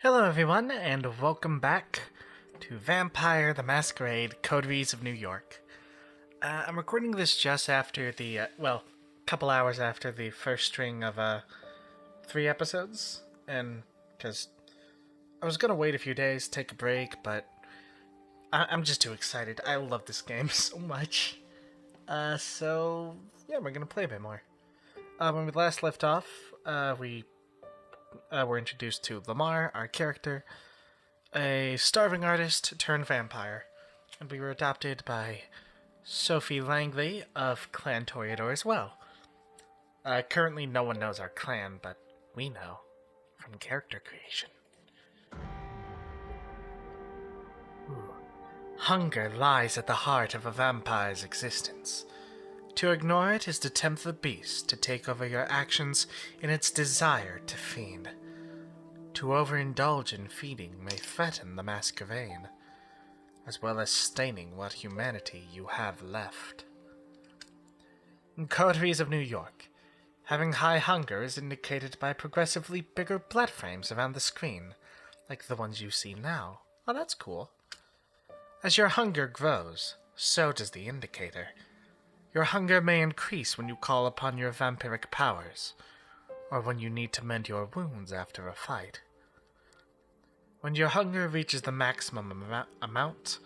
Hello everyone, and welcome back to Vampire the Masquerade Coteries of New York. I'm recording this just after couple hours after the first string of 3 episodes, and because I was gonna wait a few days, take a break, but I'm just too excited. I love this game so much. So yeah, we're gonna play a bit more. When we last left off, we were introduced to Lamar, our character, a starving artist turned vampire, and we were adopted by Sophie Langley of Clan Toreador as well. Currently, no one knows our clan, but we know from character creation. Ooh. Hunger lies at the heart of a vampire's existence. To ignore it is to tempt the beast to take over your actions in its desire to feed. To overindulge in feeding may threaten the masquerade, as well as staining what humanity you have left. In Coteries of New York, having high hunger is indicated by progressively bigger blood frames around the screen, like the ones you see now. Oh, that's cool. As your hunger grows, so does the indicator. Your hunger may increase when you call upon your vampiric powers, or when you need to mend your wounds after a fight. When your hunger reaches the maximum amount,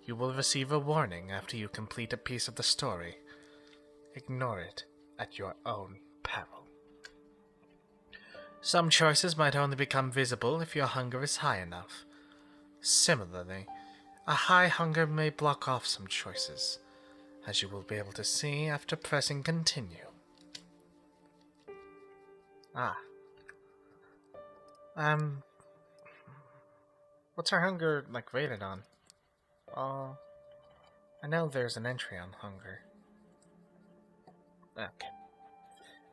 you will receive a warning after you complete a piece of the story. Ignore it at your own peril. Some choices might only become visible if your hunger is high enough. Similarly, a high hunger may block off some choices, as you will be able to see after pressing continue. What's our hunger, rated on? I know there's an entry on hunger. Okay.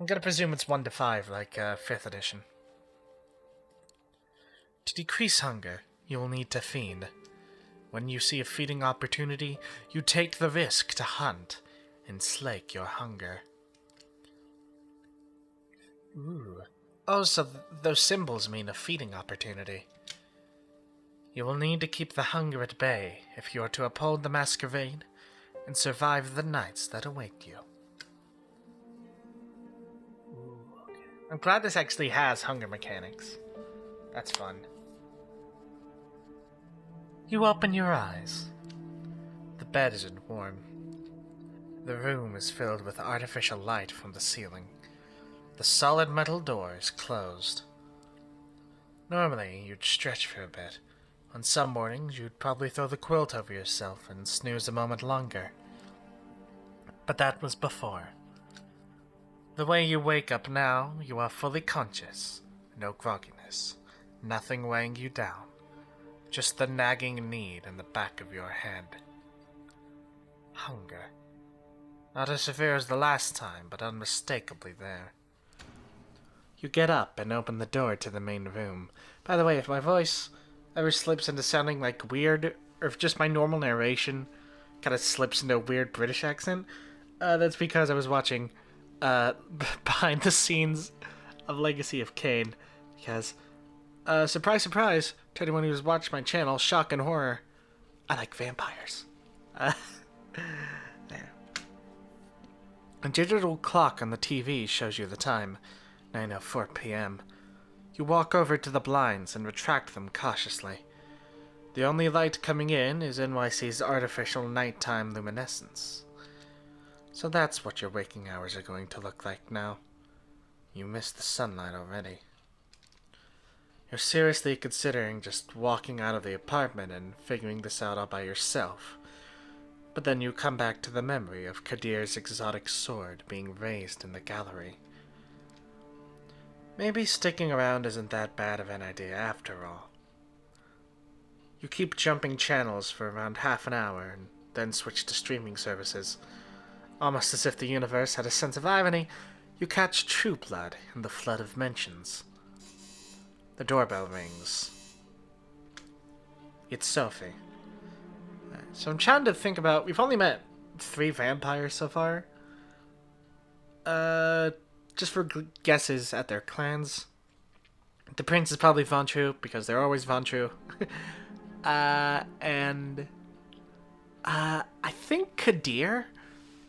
I'm gonna presume it's 1 to 5, like 5th edition. To decrease hunger, you will need to feed. When you see a feeding opportunity, you take the risk to hunt and slake your hunger. Ooh. Oh, so those symbols mean a feeding opportunity. You will need to keep the hunger at bay if you are to uphold the masquerade and survive the nights that await you. Ooh, okay. I'm glad this actually has hunger mechanics. That's fun. You open your eyes. The bed isn't warm. The room is filled with artificial light from the ceiling. The solid metal door is closed. Normally, you'd stretch for a bit. On some mornings, you'd probably throw the quilt over yourself and snooze a moment longer. But that was before. The way you wake up now, you are fully conscious. No grogginess. Nothing weighing you down. Just the nagging need in the back of your head. Hunger. Not as severe as the last time, but unmistakably there. You get up and open the door to the main room. By the way, if my voice ever slips into sounding like weird, or if just my normal narration kind of slips into a weird British accent, that's because I was watching behind the scenes of Legacy of Kain. Because, surprise, surprise, to anyone who's watched my channel, Shock and Horror, I like vampires. There. A digital clock on the TV shows you the time, 9:04 p.m. You walk over to the blinds and retract them cautiously. The only light coming in is NYC's artificial nighttime luminescence. So that's what your waking hours are going to look like now. You missed the sunlight already. You're seriously considering just walking out of the apartment and figuring this out all by yourself. But then you come back to the memory of Kadir's exotic sword being raised in the gallery. Maybe sticking around isn't that bad of an idea after all. You keep jumping channels for around half an hour and then switch to streaming services. Almost as if the universe had a sense of irony, you catch True Blood in the flood of mentions. The doorbell rings. It's Sophie. So I'm trying to think about... We've only met 3 vampires so far. Just for guesses at their clans. The prince is probably Von True, because they're always Von True. And I think Kadir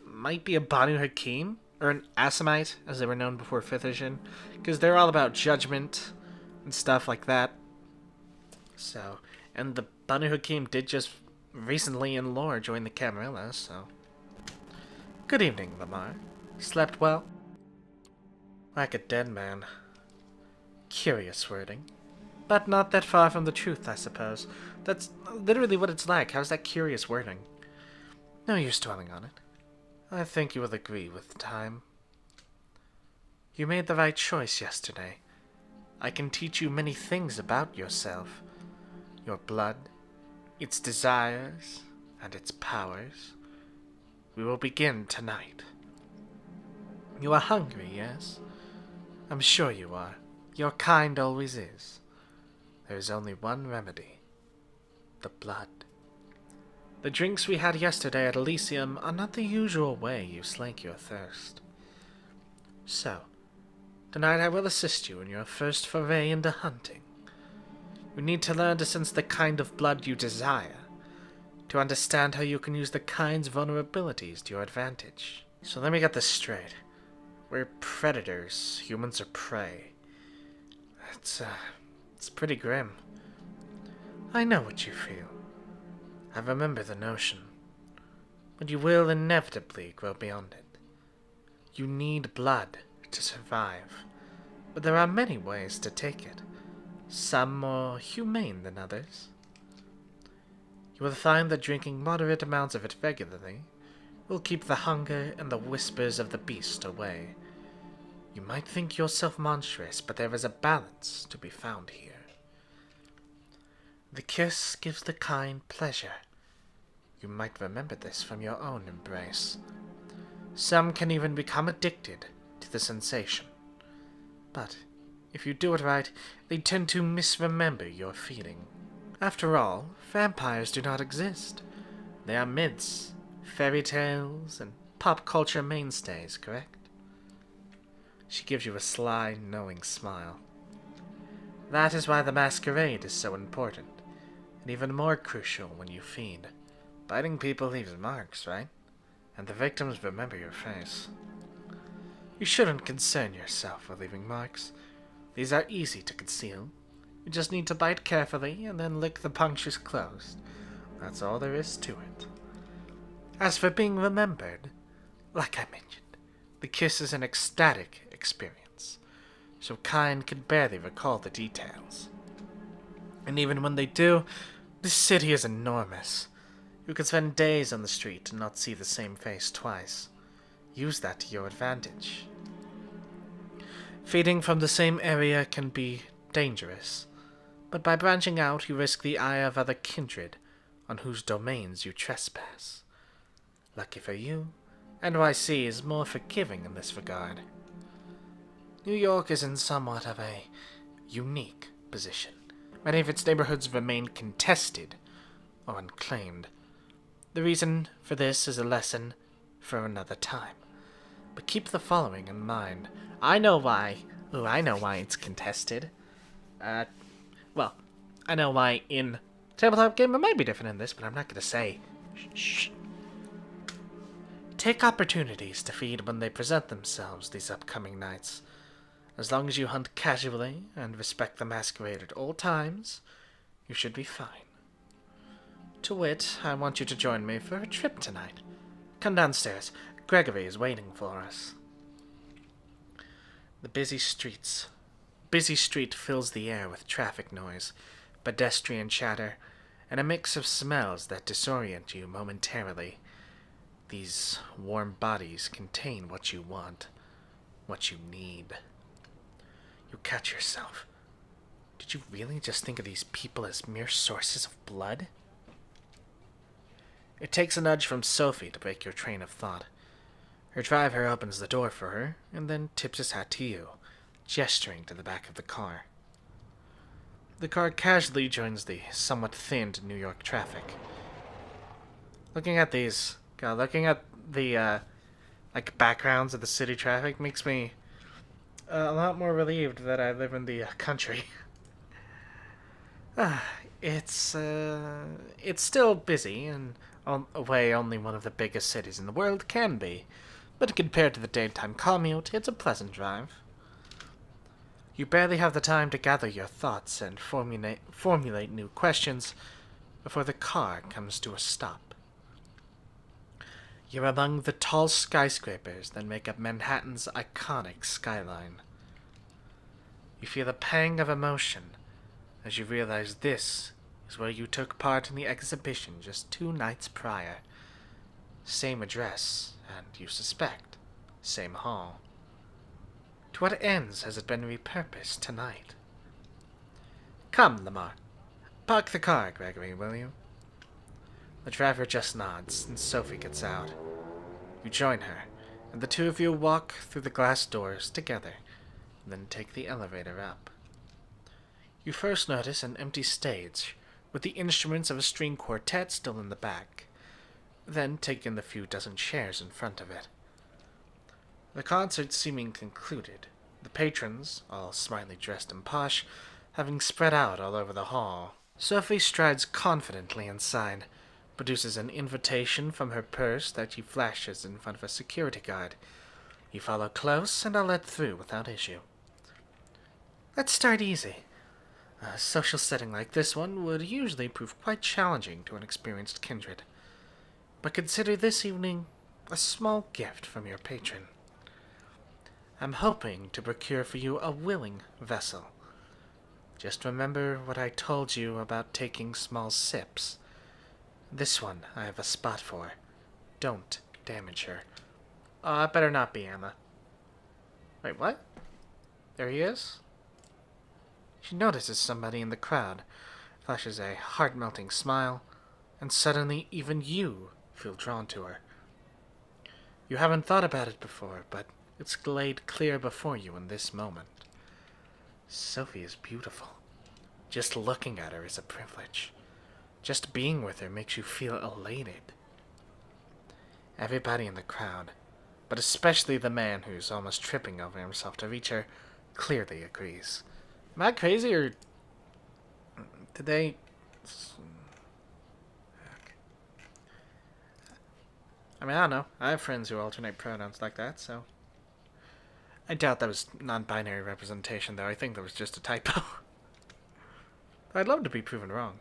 might be a Banu Hakim, or an Assamite, as they were known before 5th edition, because they're all about judgment and stuff like that. So, and the Banu Hakim did just recently in lore join the Camarilla, so. Good evening, Lamar. Slept well? Like a dead man. Curious wording. But not that far from the truth, I suppose. That's literally what it's like. How's that curious wording? No use dwelling on it. I think you will agree with time. You made the right choice yesterday. I can teach you many things about yourself. Your blood, its desires, and its powers. We will begin tonight. You are hungry, yes? I'm sure you are. Your kind always is. There is only one remedy. The blood. The drinks we had yesterday at Elysium are not the usual way you slake your thirst. So, tonight I will assist you in your first foray into hunting. You need to learn to sense the kind of blood you desire, to understand how you can use the kind's vulnerabilities to your advantage. So let me get this straight. We're predators, humans are prey. It's pretty grim. I know what you feel. I remember the notion. But you will inevitably grow beyond it. You need blood to survive, but there are many ways to take it, some more humane than others. You will find that drinking moderate amounts of it regularly will keep the hunger and the whispers of the beast away. You might think yourself monstrous, but there is a balance to be found here. The kiss gives the kind pleasure. You might remember this from your own embrace. Some can even become addicted to the sensation. But if you do it right, they tend to misremember your feeling. After all, vampires do not exist. They are myths, fairy tales, and pop culture mainstays, correct? She gives you a sly, knowing smile. That is why the masquerade is so important, and even more crucial when you feed. Biting people leaves marks, right? And the victims remember your face. You shouldn't concern yourself with leaving marks. These are easy to conceal. You just need to bite carefully and then lick the punctures closed. That's all there is to it. As for being remembered, like I mentioned, the kiss is an ecstatic experience, so kind can barely recall the details. And even when they do, this city is enormous. You can spend days on the street and not see the same face twice. Use that to your advantage. Feeding from the same area can be dangerous, but by branching out you risk the ire of other kindred on whose domains you trespass. Lucky for you, NYC is more forgiving in this regard. New York is in somewhat of a unique position. Many of its neighborhoods remain contested or unclaimed. The reason for this is a lesson for another time. But keep the following in mind. I know why it's contested. Well, I know why in tabletop game it might be different in this, but I'm not going to say. Shh. Take opportunities to feed when they present themselves these upcoming nights. As long as you hunt casually and respect the masquerade at all times, you should be fine. To wit, I want you to join me for a trip tonight. Come downstairs. Gregory is waiting for us. The busy street fills the air with traffic noise, pedestrian chatter, and a mix of smells that disorient you momentarily. These warm bodies contain what you want, what you need. You catch yourself. Did you really just think of these people as mere sources of blood? It takes a nudge from Sophie to break your train of thought. Her driver opens the door for her, and then tips his hat to you, gesturing to the back of the car. The car casually joins the somewhat thinned New York traffic. Looking at the backgrounds of the city traffic makes me a lot more relieved that I live in the country. Ah, it's still busy and on a way only one of the biggest cities in the world can be, but compared to the daytime commute, it's a pleasant drive. You barely have the time to gather your thoughts and formulate new questions before the car comes to a stop. You're among the tall skyscrapers that make up Manhattan's iconic skyline. You feel a pang of emotion as you realize this is where you took part in the exhibition just 2 nights prior. Same address, and you suspect, same hall. To what ends has it been repurposed tonight? Come, Lamar. Park the car, Gregory, will you? The driver just nods, and Sophie gets out. You join her, and the two of you walk through the glass doors together, then take the elevator up. You first notice an empty stage, with the instruments of a string quartet still in the back. Then take in the few dozen chairs in front of it. The concert seeming concluded, the patrons, all smartly dressed and posh, having spread out all over the hall. Sophie strides confidently inside, produces an invitation from her purse that she flashes in front of a security guard. You follow close, and are let through without issue. Let's start easy. A social setting like this one would usually prove quite challenging to an experienced kindred. But consider this evening a small gift from your patron. I'm hoping to procure for you a willing vessel. Just remember what I told you about taking small sips. This one I have a spot for. Don't damage her. Oh, it better not be Emma. Wait, what? There he is? She notices somebody in the crowd, flashes a heart-melting smile, and suddenly even you feel drawn to her. You haven't thought about it before, but it's laid clear before you in this moment. Sophie is beautiful. Just looking at her is a privilege. Just being with her makes you feel elated. Everybody in the crowd, but especially the man who's almost tripping over himself to reach her, clearly agrees. Am I crazy, or did they... I mean, I don't know. I have friends who alternate pronouns like that, so... I doubt that was non-binary representation, though. I think that was just a typo. I'd love to be proven wrong.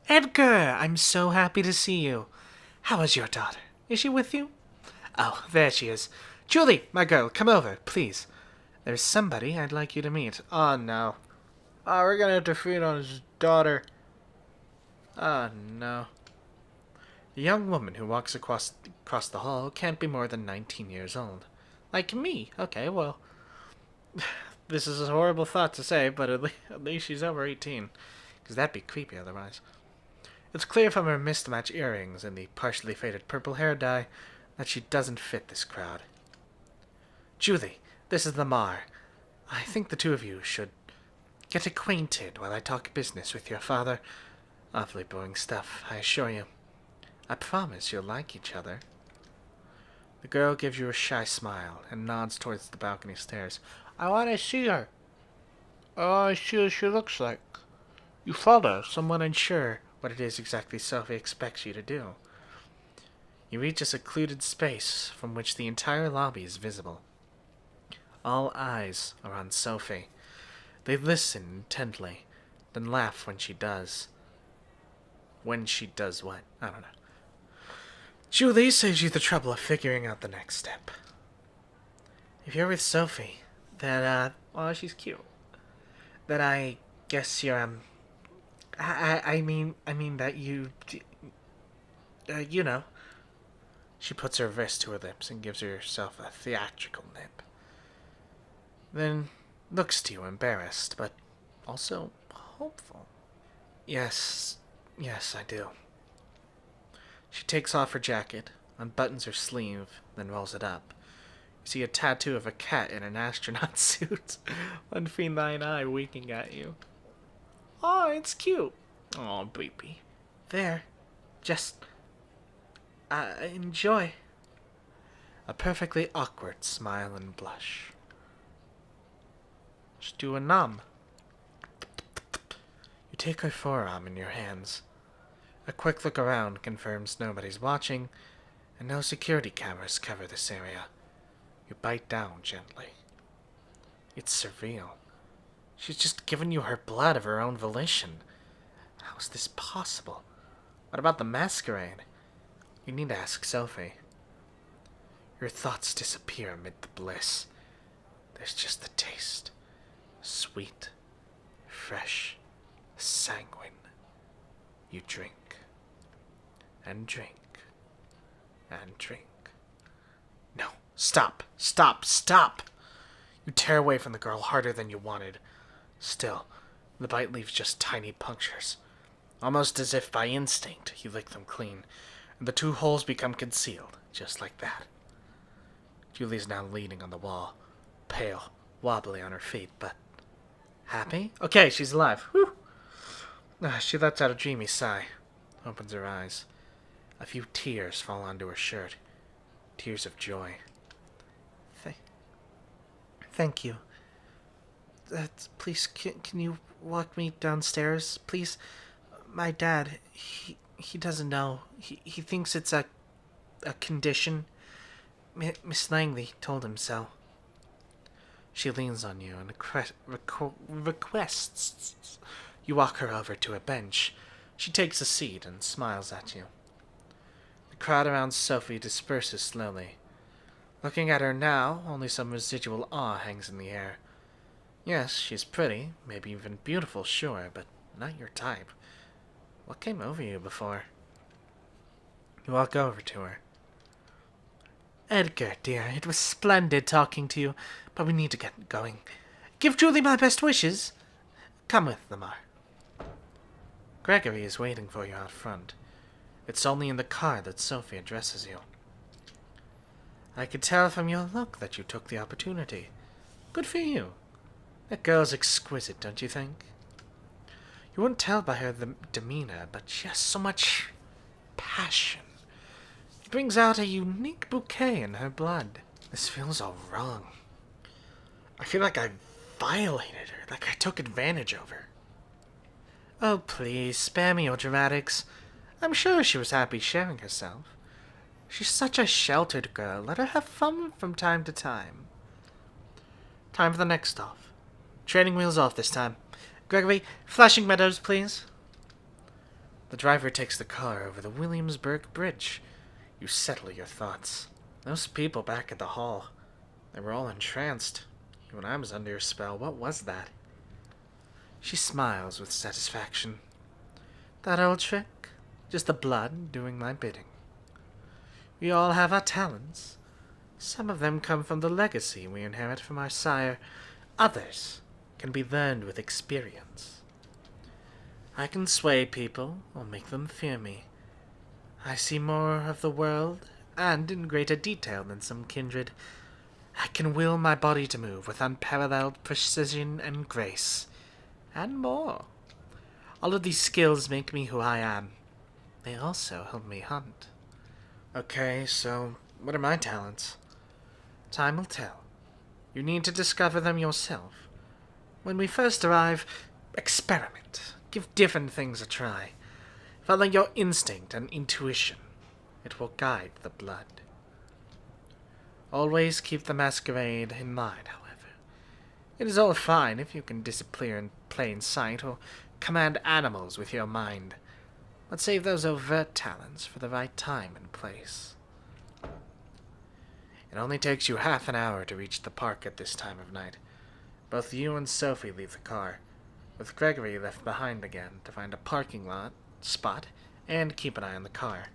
Edgar, I'm so happy to see you. How is your daughter? Is she with you? Oh, there she is. Julie, my girl, come over, please. There's somebody I'd like you to meet. Oh, no. Oh, we're gonna have to feed on his daughter. Oh, no. The young woman who walks across the hall can't be more than 19 years old. Like me. Okay, well... This is a horrible thought to say, but at least she's over 18. Because that'd be creepy otherwise. It's clear from her mismatched earrings and the partially faded purple hair dye that she doesn't fit this crowd. Julie, this is Lamar. I think the two of you should get acquainted while I talk business with your father. Awfully boring stuff, I assure you. I promise you'll like each other. The girl gives you a shy smile and nods towards the balcony stairs. I want to see her. I want to see what she looks like. You follow, somewhat unsure what it is exactly Sophie expects you to do. You reach a secluded space from which the entire lobby is visible. All eyes are on Sophie. They listen intently, then laugh when she does. When she does what? I don't know. Julie saves you the trouble of figuring out the next step. If you're with Sophie, then, well, she's cute. Then I guess you're, I mean that you, you know. She puts her wrist to her lips and gives herself a theatrical nip. Then looks to you embarrassed, but also hopeful. Yes, I do. She takes off her jacket, unbuttons her sleeve, then rolls it up. You see a tattoo of a cat in an astronaut suit, one feline eye winking at you. Oh, it's cute. Oh, baby. There. Just... enjoy. A perfectly awkward smile and blush. Just do a numb. You take her forearm in your hands. A quick look around confirms nobody's watching, and no security cameras cover this area. You bite down gently. It's surreal. She's just given you her blood of her own volition. How is this possible? What about the masquerade? You need to ask Sophie. Your thoughts disappear amid the bliss. There's just the taste. Sweet, fresh, sanguine. You drink. And drink. And drink. No, stop! Stop! Stop! You tear away from the girl harder than you wanted. Still, the bite leaves just tiny punctures. Almost as if by instinct, you lick them clean, and the two holes become concealed, just like that. Julie's now leaning on the wall, pale, wobbly on her feet, but happy? Okay, she's alive. Whew! She lets out a dreamy sigh, opens her eyes. A few tears fall onto her shirt. Tears of joy. Thank you. Please, can you walk me downstairs, please? My dad, he doesn't know. He thinks it's a condition. Miss Langley told him so. She leans on you and requests you walk her over to a bench. She takes a seat and smiles at you. The crowd around Sophie disperses slowly. Looking at her now, only some residual awe hangs in the air. Yes, she's pretty, maybe even beautiful, sure, but not your type. What came over you before? You walk over to her. Edgar, dear, it was splendid talking to you, but we need to get going. Give Julie my best wishes. Come with, Lamar. Gregory is waiting for you out front. It's only in the car that Sophie addresses you. I could tell from your look that you took the opportunity. Good for you. That girl's exquisite, don't you think? You wouldn't tell by her demeanor, but she has so much passion. It brings out a unique bouquet in her blood. This feels all wrong. I feel like I violated her, like I took advantage of her. Oh, please, spare me your dramatics. I'm sure she was happy sharing herself. She's such a sheltered girl. Let her have fun from time to time. Time for the next stop. Training wheels off this time. Gregory, flashing meadows, please. The driver takes the car over the Williamsburg Bridge. You settle your thoughts. Those people back at the hall, they were all entranced. When I was under your spell, what was that? She smiles with satisfaction. That old trick? Just the blood doing my bidding. We all have our talents. Some of them come from the legacy we inherit from our sire. Others can be learned with experience. I can sway people or make them fear me. I see more of the world, and in greater detail than some kindred. I can will my body to move with unparalleled precision and grace. And more. All of these skills make me who I am. They also help me hunt. Okay, so what are my talents? Time will tell. You need to discover them yourself. When we first arrive, experiment. Give different things a try. Follow your instinct and intuition. It will guide the blood. Always keep the masquerade in mind, however. It is all fine if you can disappear in plain sight or command animals with your mind. But save those overt talents for the right time and place. It only takes you half an hour to reach the park at this time of night. Both you and Sophie leave the car, with Gregory left behind again to find a parking lot, spot, and keep an eye on the car.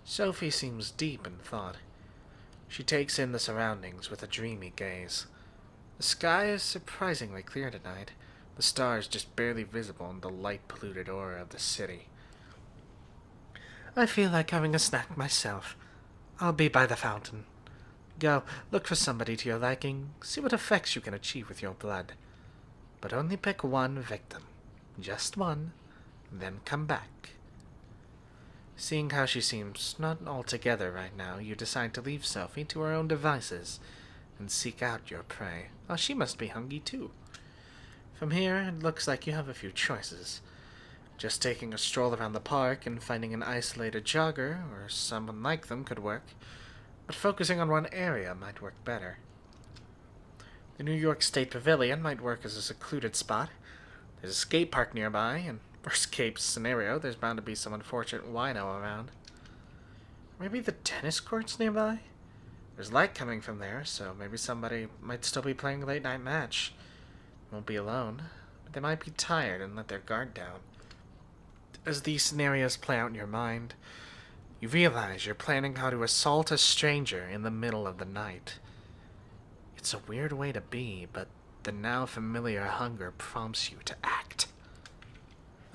Sophie seems deep in thought. She takes in the surroundings with a dreamy gaze. The sky is surprisingly clear tonight, the stars just barely visible in the light-polluted aura of the city. I feel like having a snack myself. I'll be by the fountain. Go, look for somebody to your liking, see what effects you can achieve with your blood. But only pick one victim. Just one, then come back. Seeing how she seems not altogether right now, you decide to leave Sophie to her own devices and seek out your prey. Oh, she must be hungry too. From here, it looks like you have a few choices. Just taking a stroll around the park and finding an isolated jogger, or someone like them, could work. But focusing on one area might work better. The New York State Pavilion might work as a secluded spot. There's a skate park nearby, and worst case scenario, there's bound to be some unfortunate wino around. Maybe the tennis court's nearby? There's light coming from there, so maybe somebody might still be playing a late night match. Won't be alone, but they might be tired and let their guard down. As these scenarios play out in your mind, you realize you're planning how to assault a stranger in the middle of the night. It's a weird way to be, but the now familiar hunger prompts you to act.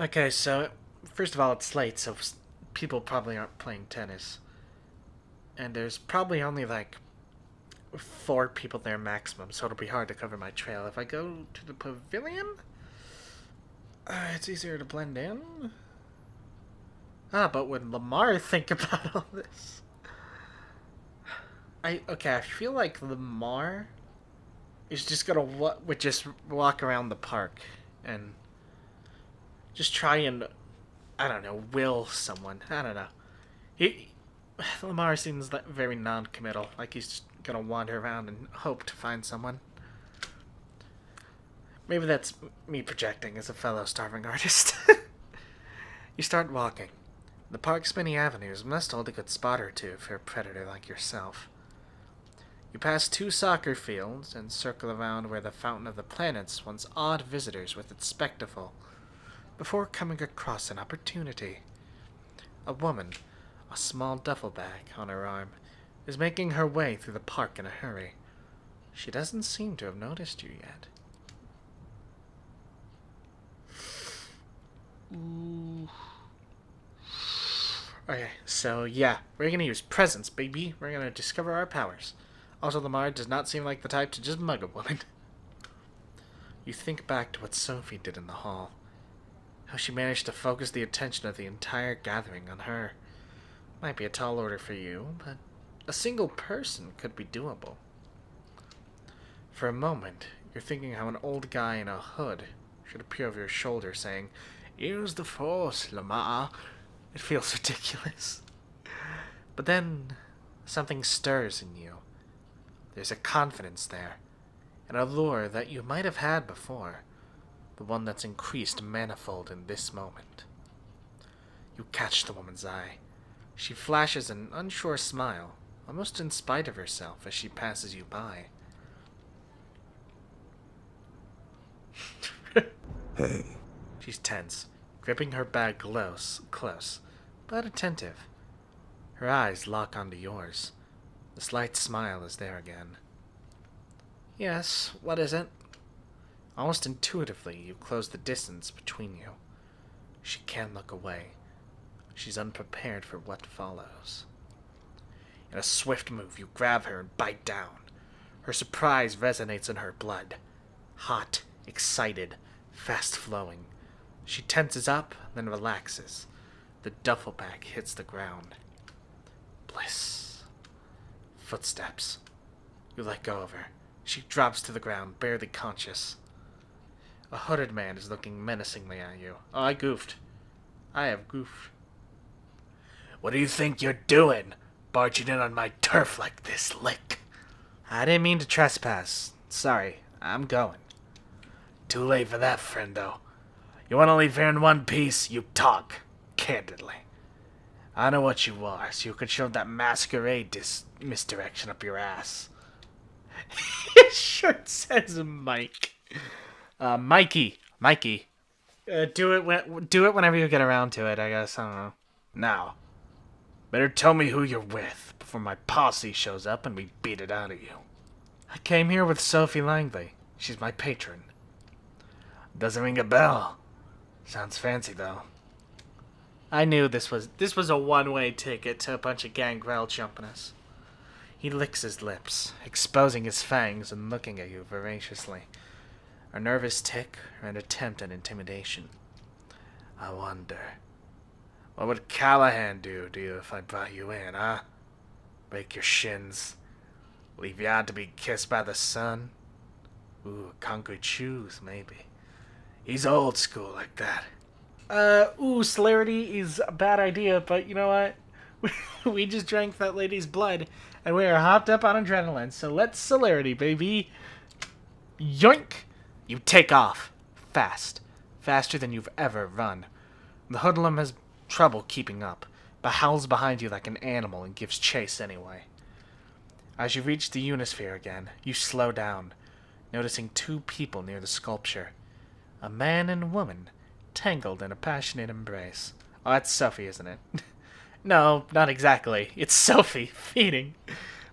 Okay, so first of all, it's late, so people probably aren't playing tennis. And there's probably only like 4 people there maximum, so it'll be hard to cover my trail. If I go to the pavilion, it's easier to blend in. But would Lamar think about all this? I feel like Lamar is just gonna would just walk around the park and just try and, I don't know, will someone. I don't know. Lamar seems like very non-committal, like he's just gonna wander around and hope to find someone. Maybe that's me projecting as a fellow starving artist. You start walking. The park's many avenues must hold a good spot or two for a predator like yourself. You pass 2 soccer fields and circle around where the Fountain of the Planets once awed visitors with its spectacle, before coming across an opportunity. A woman, a small duffel bag on her arm, is making her way through the park in a hurry. She doesn't seem to have noticed you yet. Ooh. Okay, so yeah, we're gonna use presence, baby. We're gonna discover our powers. Also, Lamar does not seem like the type to just mug a woman. You think back to what Sophie did in the hall. How she managed to focus the attention of the entire gathering on her. Might be a tall order for you, but a single person could be doable. For a moment, you're thinking how an old guy in a hood should appear over your shoulder saying, "Use the force, Lamar." It feels ridiculous. But then, something stirs in you. There's a confidence there, an allure that you might have had before, but one that's increased manifold in this moment. You catch the woman's eye. She flashes an unsure smile, almost in spite of herself, as she passes you by. Hey. She's tense, gripping her bag close, but attentive. Her eyes lock onto yours. The slight smile is there again. Yes, what is it? Almost intuitively, you close the distance between you. She can't look away. She's unprepared for what follows. In a swift move, you grab her and bite down. Her surprise resonates in her blood. Hot, excited, fast-flowing. She tenses up, then relaxes. The duffel bag hits the ground. Bliss. Footsteps. You let go of her. She drops to the ground, barely conscious. A hooded man is looking menacingly at you. Oh, I goofed. I have goofed. What do you think you're doing, barging in on my turf like this, lick? I didn't mean to trespass. Sorry, I'm going. Too late for that, friendo. You want to leave here in one piece, you talk, candidly. I know what you are, so you can shove that masquerade misdirection up your ass. His shirt says Mike. Mikey. Do it whenever you get around to it, I guess. I don't know. Now, better tell me who you're with before my posse shows up and we beat it out of you. I came here with Sophie Langley. She's my patron. Doesn't ring a bell. Sounds fancy, though. I knew this was a one-way ticket to a bunch of gangrel jumping us. He licks his lips, exposing his fangs and looking at you voraciously. A nervous tick or an attempt at intimidation. I wonder, what would Callahan do to you if I brought you in, huh? Break your shins? Leave you out to be kissed by the sun? Ooh, concrete shoes, maybe. He's old school like that. Celerity is a bad idea, but you know what? We just drank that lady's blood, and we are hopped up on adrenaline, so let's celerity, baby. Yoink! You take off. Fast. Faster than you've ever run. The hoodlum has trouble keeping up, but howls behind you like an animal and gives chase anyway. As you reach the Unisphere again, you slow down, noticing two people near the sculpture. A man and woman, tangled in a passionate embrace. Oh, that's Sophie, isn't it? No, not exactly. It's Sophie, feeding.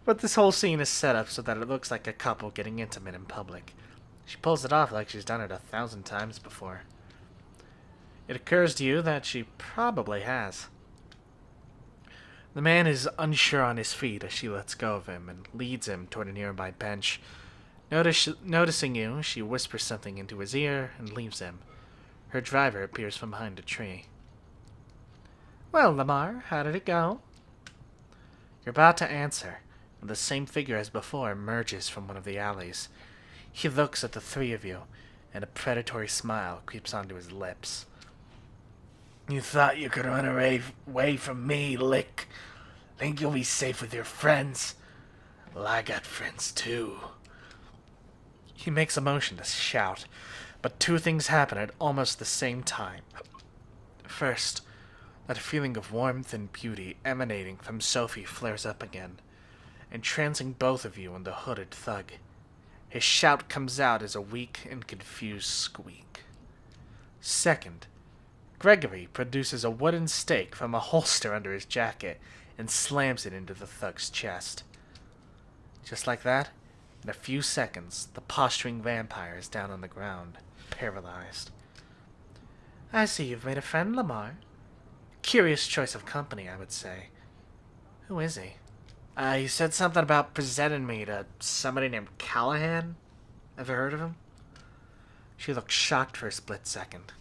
But this whole scene is set up so that it looks like a couple getting intimate in public. She pulls it off like she's done it 1,000 times before. It occurs to you that she probably has. The man is unsure on his feet as she lets go of him and leads him toward a nearby bench. Noticing you, she whispers something into his ear and leaves him. Her driver appears from behind a tree. Well, Lamar, how did it go? You're about to answer, and the same figure as before emerges from one of the alleys. He looks at the three of you, and a predatory smile creeps onto his lips. You thought you could run away from me, Lick? Think you'll be safe with your friends? Well, I got friends too. He makes a motion to shout, but two things happen at almost the same time. First, that feeling of warmth and beauty emanating from Sophie flares up again, entrancing both of you and the hooded thug. His shout comes out as a weak and confused squeak. Second, Gregory produces a wooden stake from a holster under his jacket and slams it into the thug's chest. Just like that, in a few seconds, the posturing vampire is down on the ground, paralyzed. I see you've made a friend, Lamar. Curious choice of company, I would say. Who is he? He said something about presenting me to somebody named Callahan. Ever heard of him? She looks shocked for a split second,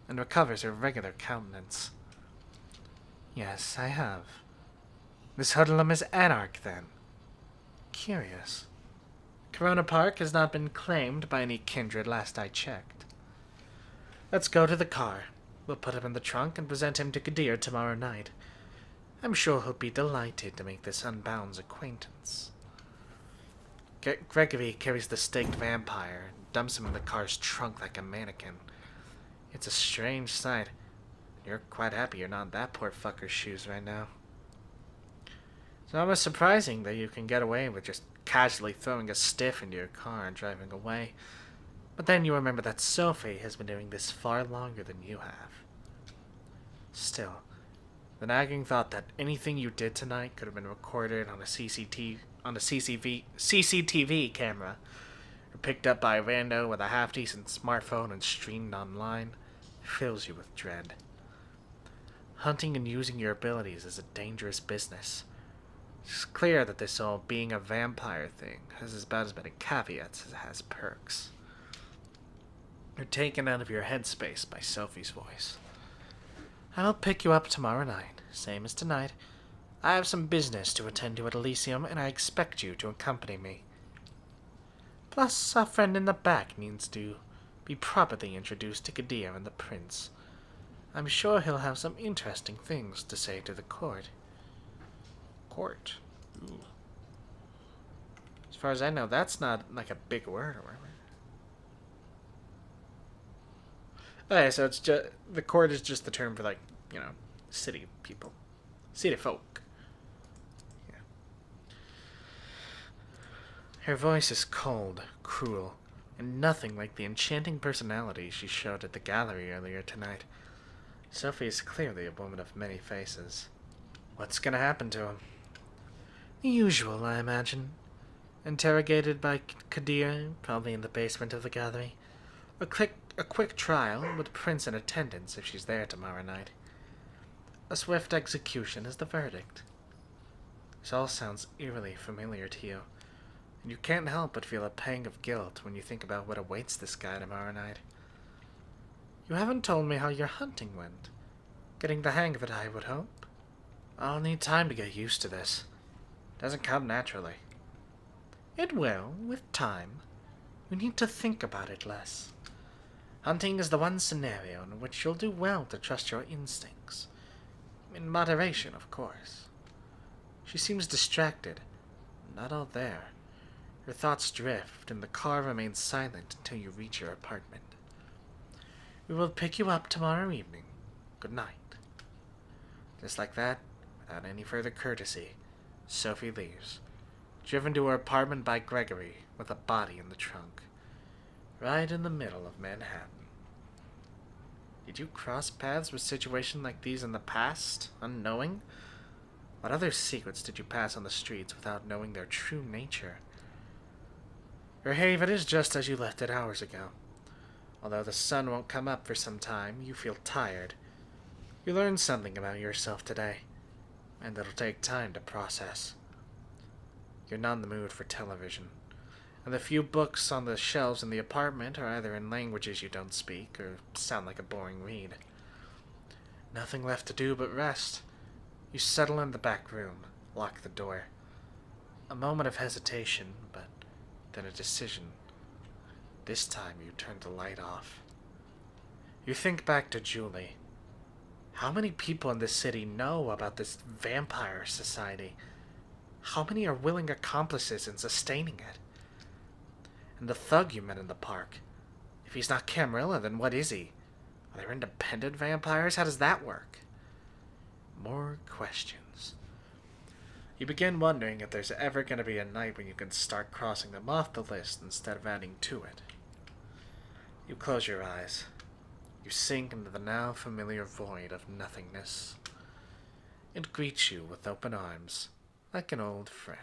and recovers her regular countenance. Yes, I have. This hoodlum is Anarch, then. Curious. Corona Park has not been claimed by any kindred last I checked. Let's go to the car. We'll put him in the trunk and present him to Kadir tomorrow night. I'm sure he'll be delighted to make this unbound's acquaintance. Gregory carries the staked vampire and dumps him in the car's trunk like a mannequin. It's a strange sight. You're quite happy you're not in that poor fucker's shoes right now. It's almost surprising that you can get away with just casually throwing a stiff into your car and driving away. But then you remember that Sophie has been doing this far longer than you have. Still, the nagging thought that anything you did tonight could have been recorded on a CCTV camera, or picked up by a rando with a half-decent smartphone and streamed online, fills you with dread. Hunting and using your abilities is a dangerous business. It's clear that this whole being a vampire thing has about as many caveats as it has perks. You're taken out of your headspace by Sophie's voice. I'll pick you up tomorrow night, same as tonight. I have some business to attend to at Elysium, and I expect you to accompany me. Plus, our friend in the back needs to be properly introduced to Kadir and the prince. I'm sure he'll have some interesting things to say to the court. Court? Ooh. As far as I know, that's not like a big word or whatever. Okay, so it's just the court is just the term for, like, you know, city people, city folk. Yeah. Her voice is cold, cruel, and nothing like the enchanting personality she showed at the gallery earlier tonight. Sophie is clearly a woman of many faces. What's gonna happen to him? The usual, I imagine. Interrogated by Kadir, probably in the basement of the gallery. A quick trial, with Prince in attendance if she's there tomorrow night. A swift execution is the verdict. This all sounds eerily familiar to you, and you can't help but feel a pang of guilt when you think about what awaits this guy tomorrow night. You haven't told me how your hunting went. Getting the hang of it, I would hope. I'll need time to get used to this. It doesn't come naturally. It will, with time. You need to think about it less. Hunting is the one scenario in which you'll do well to trust your instincts. In moderation, of course. She seems distracted. Not all there. Your thoughts drift, and the car remains silent until you reach your apartment. We will pick you up tomorrow evening. Good night. Just like that, without any further courtesy, Sophie leaves, driven to her apartment by Gregory with a body in the trunk, right in the middle of Manhattan. Did you cross paths with situations like these in the past, unknowing? What other secrets did you pass on the streets without knowing their true nature? Your haven is just as you left it hours ago. Although the sun won't come up for some time, you feel tired. You learned something about yourself today, and it'll take time to process. You're not in the mood for television, and the few books on the shelves in the apartment are either in languages you don't speak or sound like a boring read. Nothing left to do but rest. You settle in the back room, lock the door. A moment of hesitation, but then a decision. This time you turn the light off. You think back to Julie. How many people in this city know about this vampire society? How many are willing accomplices in sustaining it? And the thug you met in the park. If he's not Camarilla, then what is he? Are there independent vampires? How does that work? More questions. You begin wondering if there's ever going to be a night when you can start crossing them off the list instead of adding to it. You close your eyes. You sink into the now familiar void of nothingness. It greets you with open arms, like an old friend.